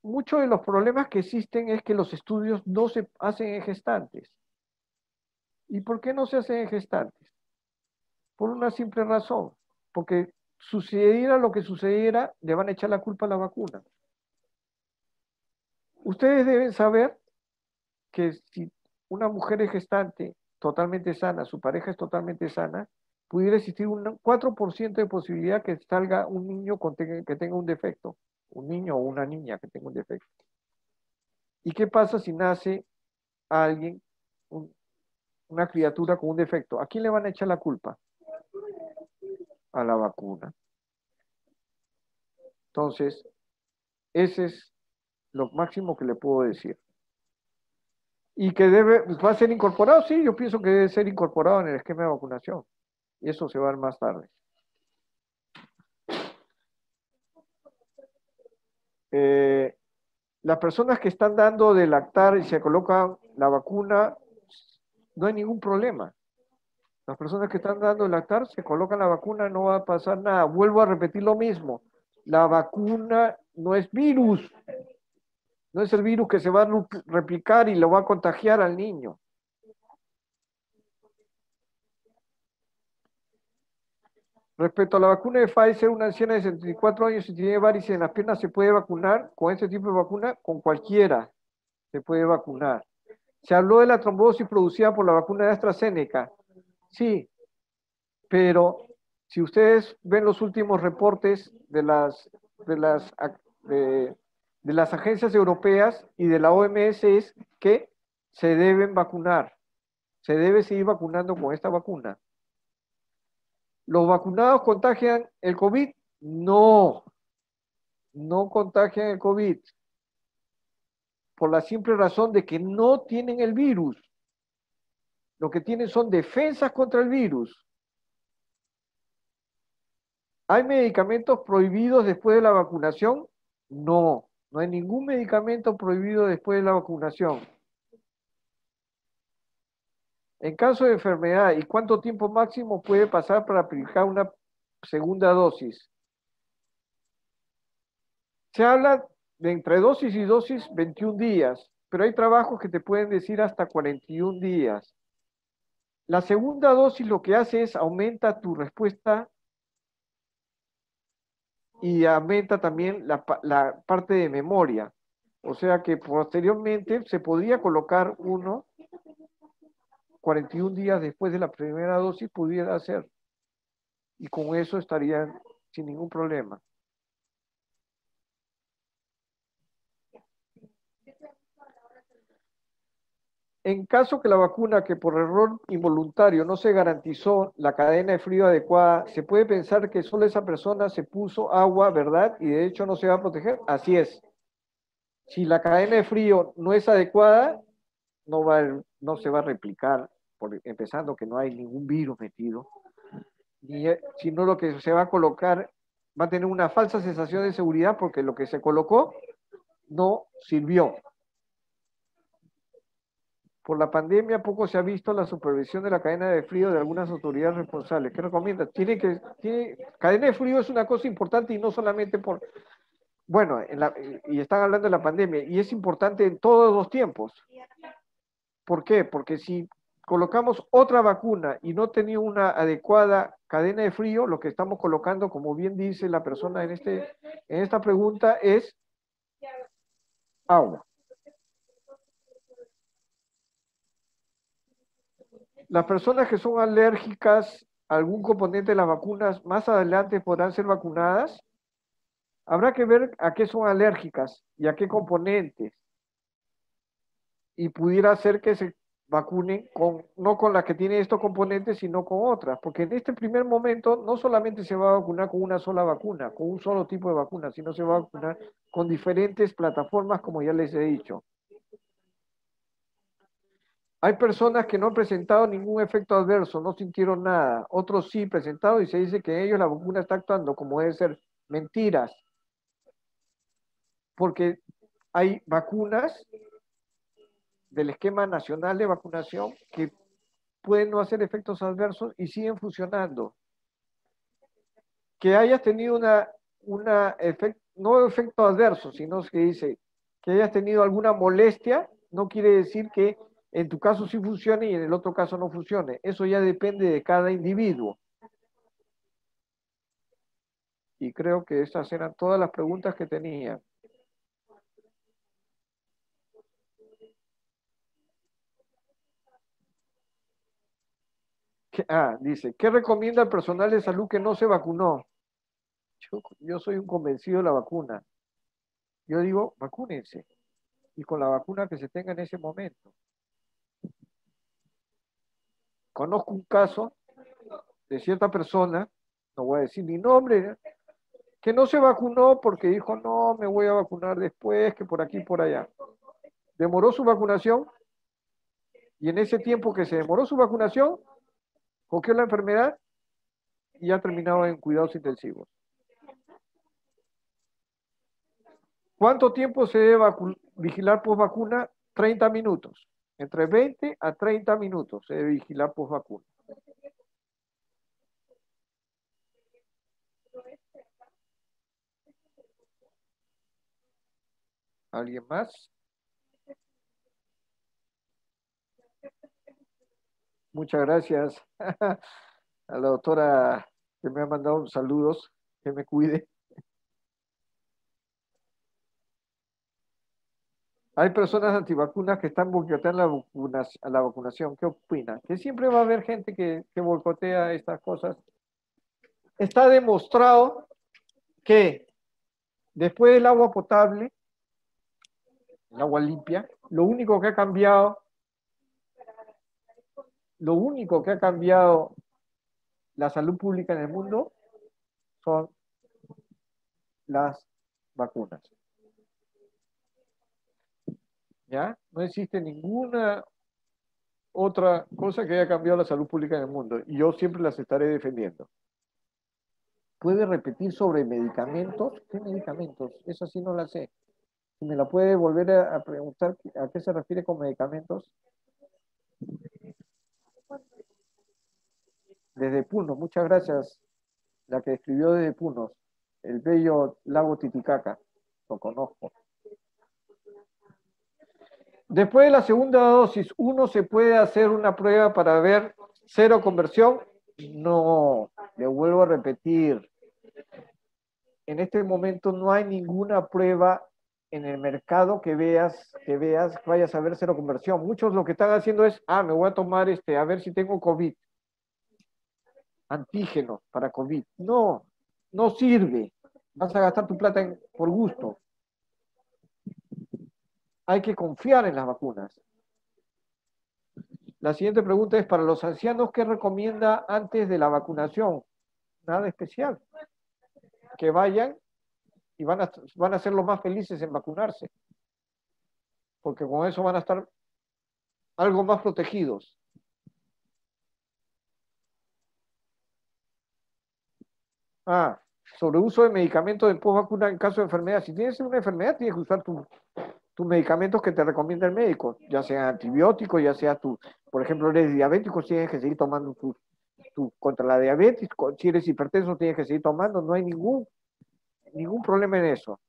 Muchos de los problemas que existen es que los estudios no se hacen en gestantes. ¿Y por qué no se hacen en gestantes? Por una simple razón, porque sucediera lo que sucediera, le van a echar la culpa a la vacuna. Ustedes deben saber que si una mujer es gestante totalmente sana, su pareja es totalmente sana, pudiera existir un 4% de posibilidad que salga un niño que tenga un defecto, un niño o una niña que tenga un defecto. ¿Y qué pasa si nace alguien, una criatura con un defecto? ¿A quién le van a echar la culpa? A la vacuna. Entonces, ese es lo máximo que le puedo decir. ¿Y que va a ser incorporado? Sí, yo pienso que debe ser incorporado en el esquema de vacunación. Y eso se va a ver más tarde. Las personas que están dando de lactar y se colocan la vacuna, no hay ningún problema. Las personas que están dando de lactar se colocan la vacuna, no va a pasar nada. Vuelvo a repetir lo mismo. La vacuna no es virus. No es el virus que se va a replicar y lo va a contagiar al niño. Respecto a la vacuna de Pfizer, una anciana de 74 años, si tiene varices en las piernas, se puede vacunar con este tipo de vacuna, con cualquiera se puede vacunar. Se habló de la trombosis producida por la vacuna de AstraZeneca. Sí, pero si ustedes ven los últimos reportes de las, de, de las agencias europeas y de la OMS, es que se deben vacunar. Se debe seguir vacunando con esta vacuna. ¿Los vacunados contagian el COVID? No, no contagian el COVID. Por la simple razón de que no tienen el virus. Lo que tienen son defensas contra el virus. ¿Hay medicamentos prohibidos después de la vacunación? No, no hay ningún medicamento prohibido después de la vacunación. En caso de enfermedad, ¿y cuánto tiempo máximo puede pasar para aplicar una segunda dosis? Se habla de entre dosis y dosis 21 días, pero hay trabajos que te pueden decir hasta 41 días. La segunda dosis lo que hace es aumenta tu respuesta y aumenta también la parte de memoria. O sea que posteriormente se podría colocar uno 41 días después de la primera dosis, pudiera hacer. Y con eso estarían sin ningún problema. En caso que la vacuna, que por error involuntario no se garantizó la cadena de frío adecuada, se puede pensar que solo esa persona se puso agua, ¿verdad? Y de hecho no se va a proteger. Así es. Si la cadena de frío no es adecuada, no se va a replicar, empezando que no hay ningún virus metido, sino lo que se va a colocar va a tener una falsa sensación de seguridad porque lo que se colocó no sirvió. Por la pandemia poco se ha visto la supervisión de la cadena de frío de algunas autoridades responsables. ¿Qué recomienda? Cadena de frío es una cosa importante y no solamente por, bueno, y están hablando de la pandemia, y es importante en todos los tiempos. ¿Por qué? Porque si colocamos otra vacuna y no tenía una adecuada cadena de frío, lo que estamos colocando, como bien dice la persona en esta pregunta, es agua. Las personas que son alérgicas a algún componente de las vacunas más adelante podrán ser vacunadas. Habrá que ver a qué son alérgicas y a qué componentes. Y pudiera ser que se vacunen no con las que tienen estos componentes, sino con otras. Porque en este primer momento no solamente se va a vacunar con una sola vacuna, con un solo tipo de vacuna, sino se va a vacunar con diferentes plataformas, como ya les he dicho. Hay personas que no han presentado ningún efecto adverso, no sintieron nada. Otros sí presentados y se dice que en ellos la vacuna está actuando, como debe ser. Mentiras. Porque hay vacunas del esquema nacional de vacunación que pueden no hacer efectos adversos y siguen funcionando. Que hayas tenido no efecto adverso, sino que dice que hayas tenido alguna molestia, no quiere decir que en tu caso sí funcione y en el otro caso no funcione. Eso ya depende de cada individuo. Y creo que esas eran todas las preguntas que tenía. Dice, ¿qué recomienda el personal de salud que no se vacunó? Yo soy un convencido de la vacuna. Yo digo, vacúnense. Y con la vacuna que se tenga en ese momento. Conozco un caso de cierta persona, no voy a decir ni nombre, que no se vacunó porque dijo, no, me voy a vacunar después, que por aquí y por allá. Demoró su vacunación y en ese tiempo que se demoró su vacunación, cogió la enfermedad y ya terminaba en cuidados intensivos. ¿Cuánto tiempo se debe vigilar post vacuna? 30 minutos. Entre 20 a 30 minutos se debe vigilar post vacuna. ¿Alguien más? Muchas gracias a la doctora que me ha mandado saludos, que me cuide. Hay personas antivacunas que están boicoteando la vacunación. ¿Qué opinan? Que siempre va a haber gente que boicotea estas cosas. Está demostrado que después del agua potable, el agua limpia, lo único que ha cambiado la salud pública en el mundo son las vacunas. ¿Ya? No existe ninguna otra cosa que haya cambiado la salud pública en el mundo y yo siempre las estaré defendiendo. ¿Puede repetir sobre medicamentos? ¿Qué medicamentos? Esa sí no la sé. Si me la puede volver a preguntar a qué se refiere con medicamentos. Desde Puno, muchas gracias. La que escribió desde Punos, el bello lago Titicaca, lo conozco. Después de la segunda dosis, ¿uno se puede hacer una prueba para ver cero conversión? No, le vuelvo a repetir. En este momento no hay ninguna prueba en el mercado que vayas a ver cero conversión. Muchos lo que están haciendo es, me voy a tomar a ver si tengo COVID. Antígeno para COVID. No, no sirve. Vas a gastar tu plata por gusto. Hay que confiar en las vacunas. La siguiente pregunta es, para los ancianos, ¿qué recomienda antes de la vacunación? Nada especial. Que vayan y van a ser los más felices en vacunarse. Porque con eso van a estar algo más protegidos. Sobre uso de medicamentos de post-vacuna en caso de enfermedad. Si tienes una enfermedad, tienes que usar tus medicamentos que te recomienda el médico, ya sea antibióticos, ya sea por ejemplo, eres diabético, tienes que seguir tomando contra la diabetes, si eres hipertenso, tienes que seguir tomando, no hay ningún problema en eso.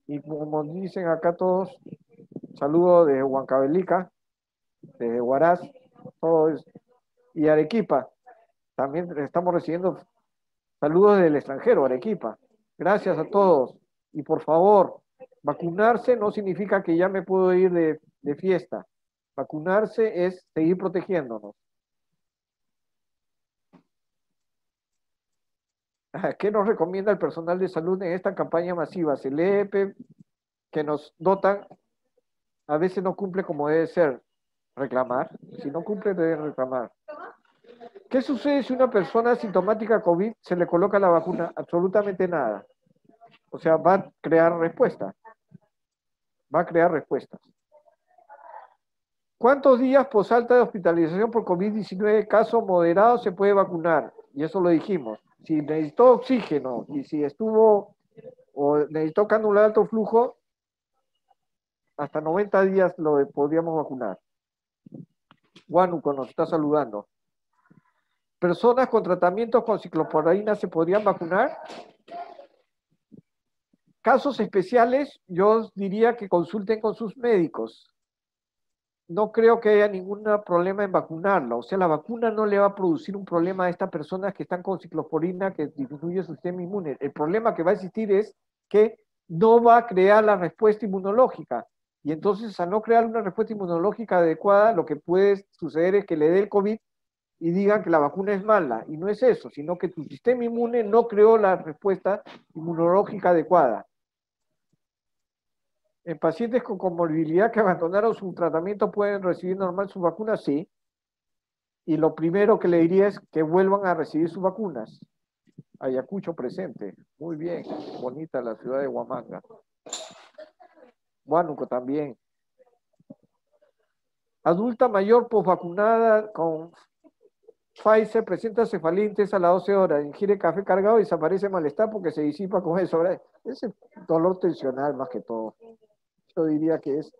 Y como dicen acá todos, saludos desde Huancavelica, desde Huaraz, y Arequipa. También estamos recibiendo saludos del extranjero, Arequipa. Gracias a todos. Y por favor, vacunarse no significa que ya me puedo ir de fiesta. Vacunarse es seguir protegiéndonos. ¿Qué nos recomienda el personal de salud en esta campaña masiva? CELEPE, que nos dotan, a veces no cumple como debe ser. Reclamar. Si no cumple, debe reclamar. ¿Qué sucede si una persona asintomática COVID se le coloca la vacuna? Absolutamente nada. O sea, va a crear respuestas. Va a crear respuestas. ¿Cuántos días post alta de hospitalización por COVID-19 caso moderado se puede vacunar? Y eso lo dijimos. Si necesitó oxígeno y si estuvo o necesitó cánula de alto flujo, hasta 90 días lo podríamos vacunar. Huánuco nos está saludando. ¿Personas con tratamientos con ciclosporina se podrían vacunar? Casos especiales, yo diría que consulten con sus médicos. no creo que haya ningún problema en vacunarla. O sea, la vacuna no le va a producir un problema a estas personas que están con ciclosporina que disminuye su sistema inmune. El problema que va a existir es que no va a crear la respuesta inmunológica. Y entonces, al no crear una respuesta inmunológica adecuada, lo que puede suceder es que le dé el COVID y digan que la vacuna es mala. Y no es eso, sino que tu sistema inmune no creó la respuesta inmunológica adecuada. En pacientes con comorbilidad que abandonaron su tratamiento pueden recibir normal sus vacunas, sí. Y lo primero que le diría es que vuelvan a recibir sus vacunas. Ayacucho presente. Muy bien. Bonita la ciudad de Huamanga. Huánuco también. Adulta mayor posvacunada con Pfizer presenta cefalitis a las 12 horas. Ingiere café cargado y desaparece malestar porque se disipa con eso. Ese dolor tensional más que todo. Yo diría que es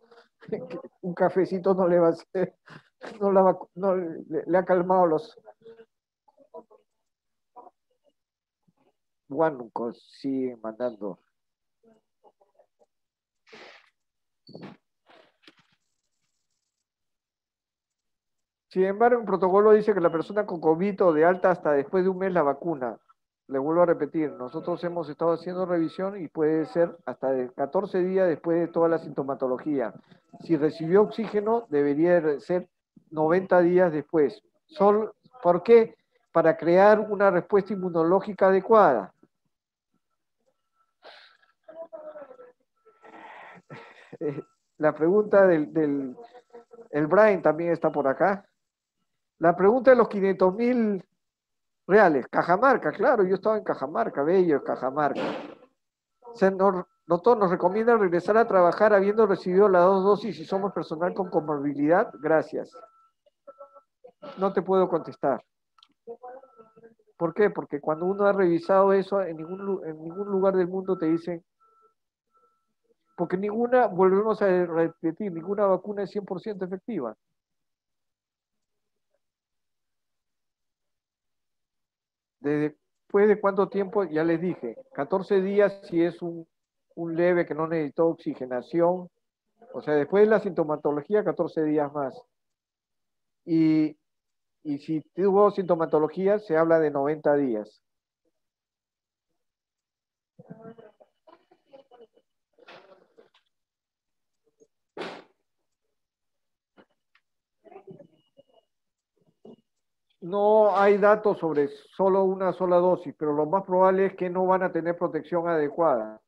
un cafecito no le va a hacer, no le ha calmado los guanucos, sigue mandando. Sin embargo, un protocolo dice que la persona con COVID o de alta hasta después de un mes la vacuna. Le vuelvo a repetir, nosotros hemos estado haciendo revisión y puede ser hasta de 14 días después de toda la sintomatología. Si recibió oxígeno, debería ser 90 días después. ¿Por qué? Para crear una respuesta inmunológica adecuada. La pregunta el Brian también está por acá. La pregunta de los 500.000 reales. Cajamarca, claro, yo estaba en Cajamarca, bello Cajamarca. Doctor, ¿nos recomienda regresar a trabajar habiendo recibido las 2 dosis y somos personal con comorbilidad? Gracias. No te puedo contestar. ¿Por qué? Porque cuando uno ha revisado eso, en ningún lugar del mundo te dicen, porque volvemos a repetir, ninguna vacuna es 100% efectiva. ¿Después de cuánto tiempo? Ya les dije, 14 días si es un leve que no necesitó oxigenación, o sea, después de la sintomatología, 14 días más. Y si tuvo sintomatología, se habla de 90 días. No hay datos sobre solo una sola dosis, pero lo más probable es que no van a tener protección adecuada.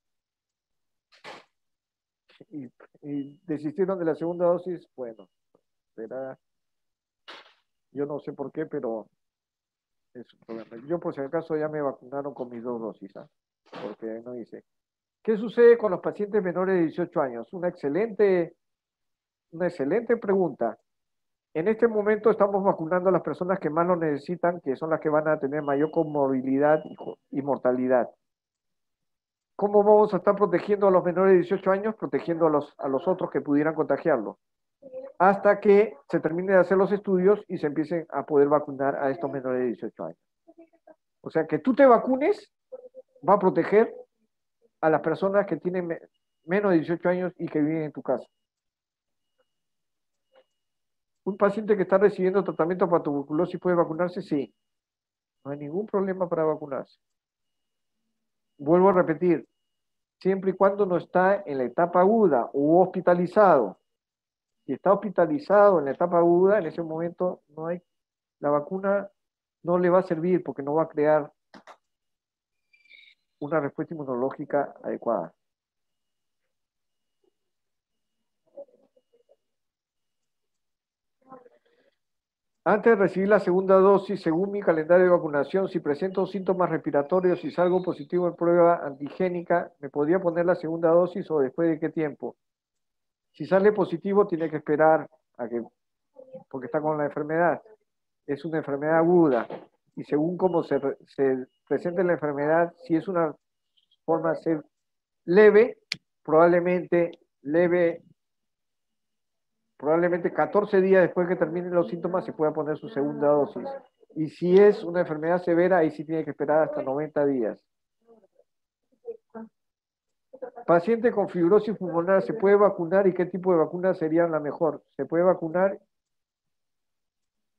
Y desistieron de la segunda dosis, bueno, será, yo no sé por qué, pero es un problema. Yo por si acaso ya me vacunaron con mis 2 dosis, ¿ah? Porque no hice. ¿Qué sucede con los pacientes menores de 18 años? Una excelente pregunta. En este momento estamos vacunando a las personas que más lo necesitan, que son las que van a tener mayor comorbilidad y mortalidad. ¿Cómo vamos a estar protegiendo a los menores de 18 años? Protegiendo a los otros que pudieran contagiarlo. Hasta que se termine de hacer los estudios y se empiecen a poder vacunar a estos menores de 18 años. O sea, que tú te vacunes va a proteger a las personas que tienen menos de 18 años y que viven en tu casa. ¿Un paciente que está recibiendo tratamiento para tuberculosis puede vacunarse? Sí. No hay ningún problema para vacunarse. Vuelvo a repetir, siempre y cuando no está en la etapa aguda o hospitalizado. Si está hospitalizado en la etapa aguda, en ese momento la vacuna no le va a servir porque no va a crear una respuesta inmunológica adecuada. Antes de recibir la segunda dosis, según mi calendario de vacunación, si presento síntomas respiratorios y salgo positivo en prueba antigénica, ¿me podría poner la segunda dosis o después de qué tiempo? Si sale positivo, tiene que esperar porque está con la enfermedad. Es una enfermedad aguda y según cómo se presente la enfermedad, si es una forma de ser leve, probablemente 14 días después que terminen los síntomas se pueda poner su segunda dosis. Y si es una enfermedad severa, ahí sí tiene que esperar hasta 90 días. paciente con fibrosis pulmonar, ¿se puede vacunar y qué tipo de vacuna sería la mejor? Se puede vacunar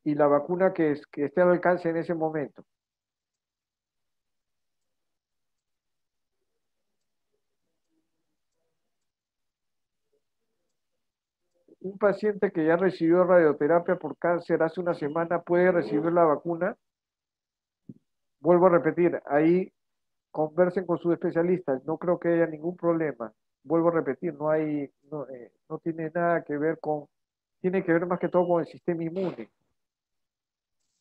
y la vacuna que esté al alcance en ese momento. Un paciente que ya recibió radioterapia por cáncer hace una semana puede recibir la vacuna. Vuelvo a repetir, ahí conversen con sus especialistas, no creo que haya ningún problema. Vuelvo a repetir, no tiene nada que ver tiene que ver más que todo con el sistema inmune.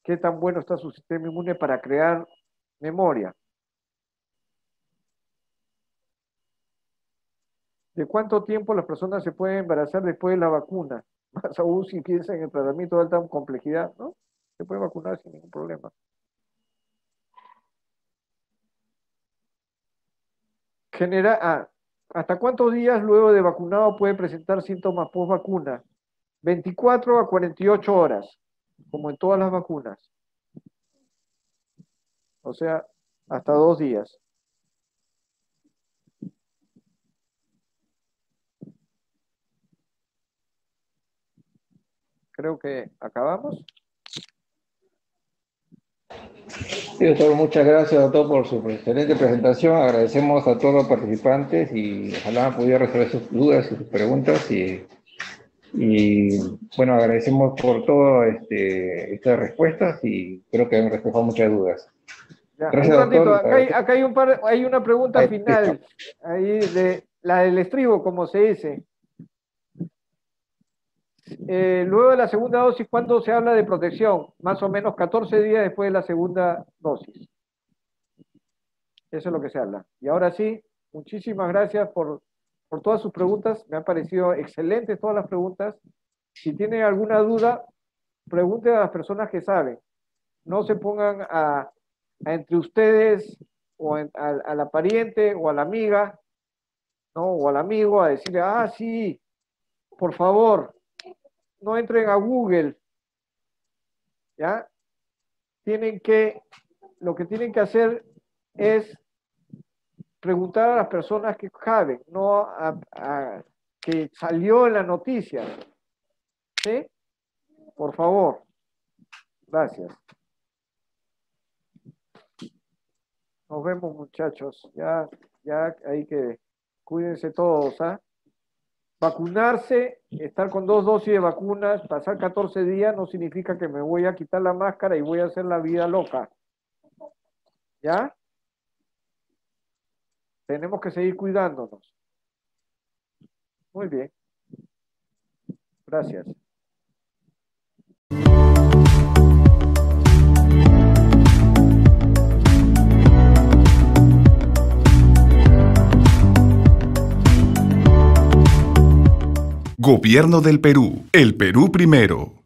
¿Qué tan bueno está su sistema inmune para crear memoria? ¿De cuánto tiempo las personas se pueden embarazar después de la vacuna? Más aún si piensan en el tratamiento de alta complejidad, ¿no? Se puede vacunar sin ningún problema. ¿Hasta cuántos días luego de vacunado puede presentar síntomas post vacuna? 24 a 48 horas, como en todas las vacunas. O sea, hasta 2 días. Creo que acabamos. Sí, doctor, muchas gracias, doctor, por su excelente presentación. Agradecemos a todos los participantes y ojalá han podido resolver sus dudas y sus preguntas. Y bueno, agradecemos por todas estas respuestas y creo que han reflejado muchas dudas. Ya, Gracias, un ratito, doctor. acá hay una pregunta final, ahí de la del estribo, como se dice. Luego de la segunda dosis, ¿cuándo se habla de protección? Más o menos 14 días después de la segunda dosis. Eso es lo que se habla. Y ahora sí, muchísimas gracias por todas sus preguntas. Me han parecido excelentes todas las preguntas. Si tienen alguna duda, pregunten a las personas que saben. No se pongan a entre ustedes o a la pariente o a la amiga, ¿no? O al amigo a decirle, sí, por favor, no entren a Google, ¿ya? Lo que tienen que hacer es preguntar a las personas que saben, no que salió en la noticia, ¿sí? Por favor. Gracias. Nos vemos, muchachos. Ya hay que cuídense todos, ¿ah? Vacunarse, estar con 2 dosis de vacunas, pasar 14 días no significa que me voy a quitar la máscara y voy a hacer la vida loca. ¿Ya? Tenemos que seguir cuidándonos. Muy bien. Gracias. Gobierno del Perú. El Perú primero.